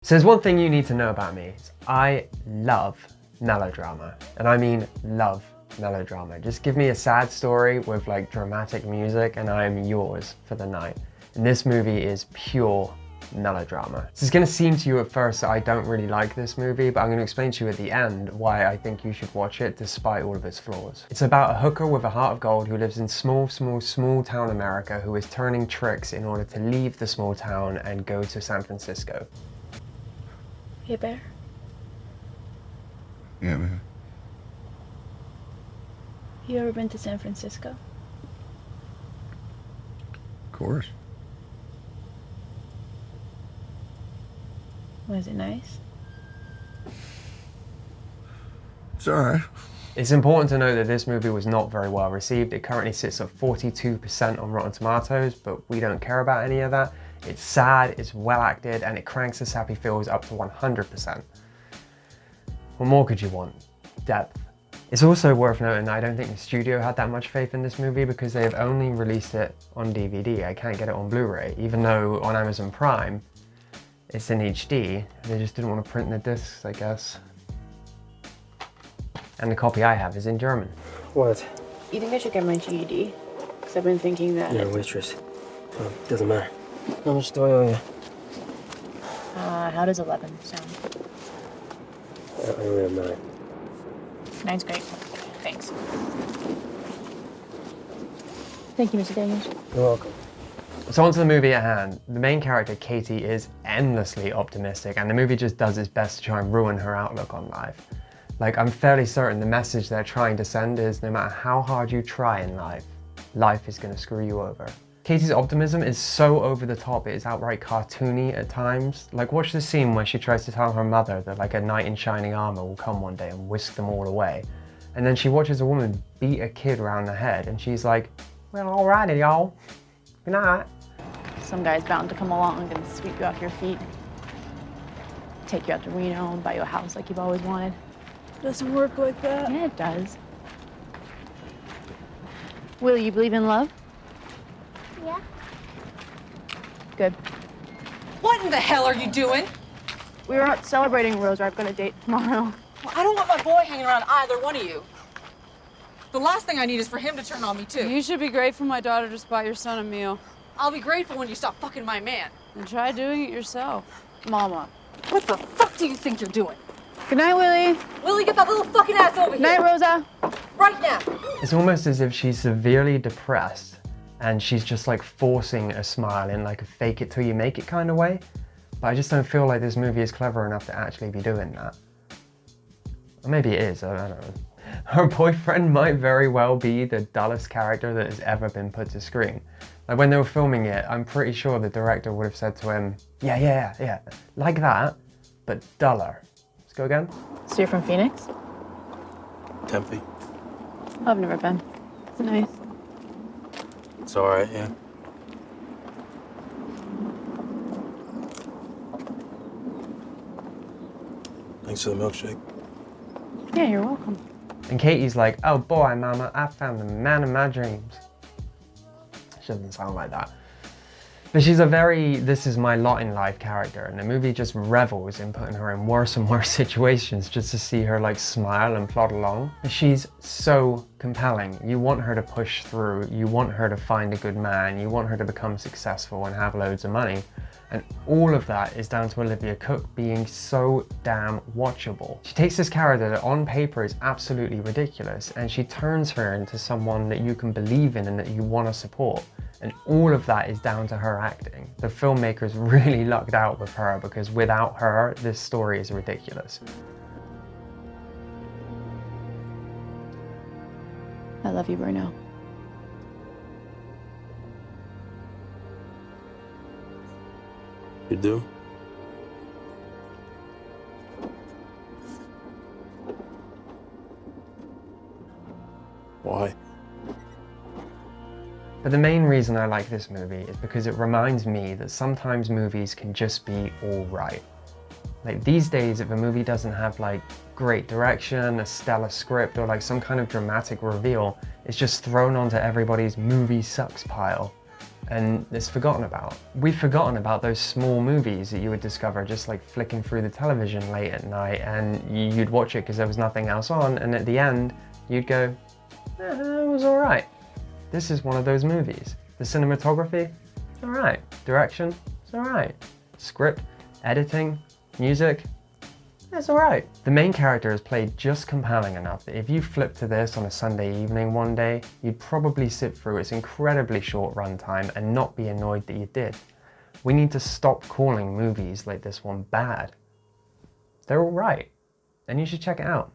So there's one thing you need to know about me. I love melodrama, and I mean love melodrama. Just give me a sad story with like dramatic music and I'm yours for the night. And this movie is pure melodrama. This is going to seem to you at first that I don't really like this movie, but I'm going to explain to you at the end why I think you should watch it despite all of its flaws. It's about a hooker with a heart of gold who lives in small town America who is turning tricks in order to leave the small town and go to San Francisco. Hey, Bear. Yeah, man. You ever been to San Francisco? Of course. Was it nice? It's all right. It's important to note that this movie was not very well received. It currently sits at 42% on Rotten Tomatoes, but we don't care about any of that. It's sad, it's well acted, and it cranks the sappy feels up to 100%. What more could you want? Depth. It's also worth noting that I don't think the studio had that much faith in this movie because they have only released it on DVD. I can't get it on Blu-ray, even though on Amazon Prime it's in HD. They just didn't want to print the discs, I guess. And the copy I have is in German. What? You think I should get my GED? Because I've been thinking that... You're a waitress. Oh, doesn't matter. How much do I owe you? How does 11 sound? I only have 9. 9's great. Thanks. Thank you, Mr. Daniels. You're welcome. So on to the movie at hand. The main character, Katie, is endlessly optimistic, and the movie just does its best to try and ruin her outlook on life. Like, I'm fairly certain the message they're trying to send is no matter how hard you try in life, life is going to screw you over. Katie's optimism is so over the top, it is outright cartoony at times. Like, watch the scene where she tries to tell her mother that like a knight in shining armor will come one day and whisk them all away. And then she watches a woman beat a kid around the head and she's like, well, alrighty y'all, good night. Some guy's bound to come along and sweep you off your feet. Take you out to Reno and buy you a house like you've always wanted. Doesn't work like that. Yeah, it does. Willie, you believe in love? Yeah. Good. What in the hell are you doing? We were out celebrating Rose. I've got a date tomorrow. Well, I don't want my boy hanging around either one of you. The last thing I need is for him to turn on me, too. You should be grateful my daughter just bought your son a meal. I'll be grateful when you stop fucking my man. And try doing it yourself. Mama. What the fuck do you think you're doing? Good night, Willie. Willie, get that little fucking ass over here. Night, Rosa. Right now. It's almost as if she's severely depressed and she's just like forcing a smile in like a fake it till you make it kind of way. But I just don't feel like this movie is clever enough to actually be doing that. Or maybe it is, I don't know. Her boyfriend might very well be the dullest character that has ever been put to screen. Like when they were filming it, I'm pretty sure the director would have said to him, yeah, like that, but duller. Let's go again. So you're from Phoenix? Tempe. I've never been. It's nice. It's all right, yeah. Thanks for the milkshake. Yeah, you're welcome. And Katie's like, oh boy, mama, I found the man of my dreams. She doesn't sound like that. But she's a very, this is my lot in life character, and the movie just revels in putting her in worse and worse situations just to see her like smile and plod along. She's so compelling. You want her to push through, you want her to find a good man, you want her to become successful and have loads of money. And all of that is down to Olivia Cooke being so damn watchable. She takes this character that on paper is absolutely ridiculous and she turns her into someone that you can believe in and that you want to support. And all of that is down to her acting. The filmmakers really lucked out with her because without her, this story is ridiculous. I love you, Bruno. You do? Why? But the main reason I like this movie is because it reminds me that sometimes movies can just be all right. Like these days, if a movie doesn't have like great direction, a stellar script, or like some kind of dramatic reveal, it's just thrown onto everybody's movie sucks pile. and it's forgotten about. We've forgotten about those small movies that you would discover just like flicking through the television late at night, and you'd watch it because there was nothing else on, and at the end you'd go, it was all right. This is one of those movies. The cinematography, it's all right. Direction, it's all right. Script, editing, music, it's all right. The main character is played just compelling enough that if you flip to this on a Sunday evening one day, you'd probably sit through its incredibly short runtime and not be annoyed that you did. We need to stop calling movies like this one bad. They're all right, and you should check it out.